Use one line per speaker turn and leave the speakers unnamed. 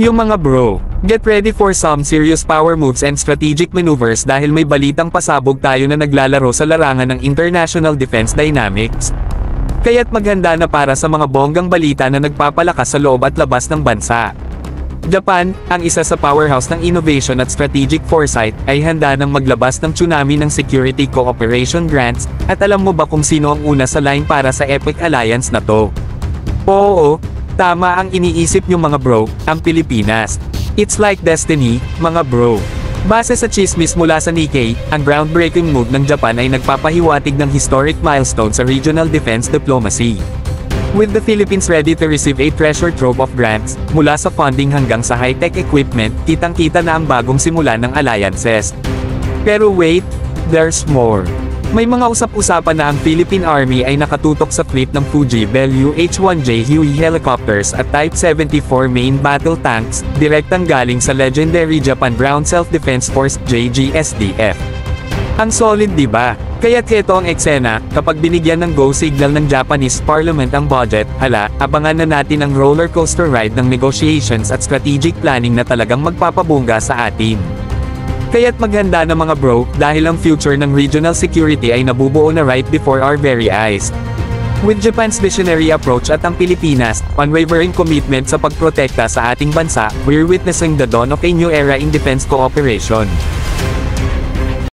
Yung mga bro, get ready for some serious power moves and strategic maneuvers dahil may balitang pasabog tayo na naglalaro sa larangan ng International Defense Dynamics. Kaya't maghanda na para sa mga bonggang balita na nagpapalakas sa loob at labas ng bansa. Japan, ang isa sa powerhouse ng innovation at strategic foresight, ay handa nang maglabas ng tsunami ng security cooperation grants, at alam mo ba kung sino ang una sa line para sa Epic Alliance na to? Oo, tama ang iniisip nyo mga bro, ang Pilipinas. It's like destiny, mga bro. Base sa chismis mula sa Nikkei, ang groundbreaking move ng Japan ay nagpapahiwatig ng historic milestone sa regional defense diplomacy. With the Philippines ready to receive a treasure trove of grants, mula sa funding hanggang sa high-tech equipment, kitang-kita na ang bagong simula ng alliances. Pero wait, there's more. May mga usap-usapan na ang Philippine Army ay nakatutok sa fleet ng Fuji Bell UH-1J Huey helicopters at Type 74 main battle tanks, direktang galing sa legendary Japan Ground Self-Defense Force JGSDF. Ang solid diba? Kaya't heto ang eksena, kapag binigyan ng go signal ng Japanese Parliament ang budget, hala, abangan na natin ang roller coaster ride ng negotiations at strategic planning na talagang magpapabongga sa atin. Kaya't maghanda na mga bro, dahil ang future ng regional security ay nabubuo na right before our very eyes. With Japan's visionary approach at ang Pilipinas, unwavering commitment sa pagprotekta sa ating bansa, we're witnessing the dawn of a new era in defense cooperation.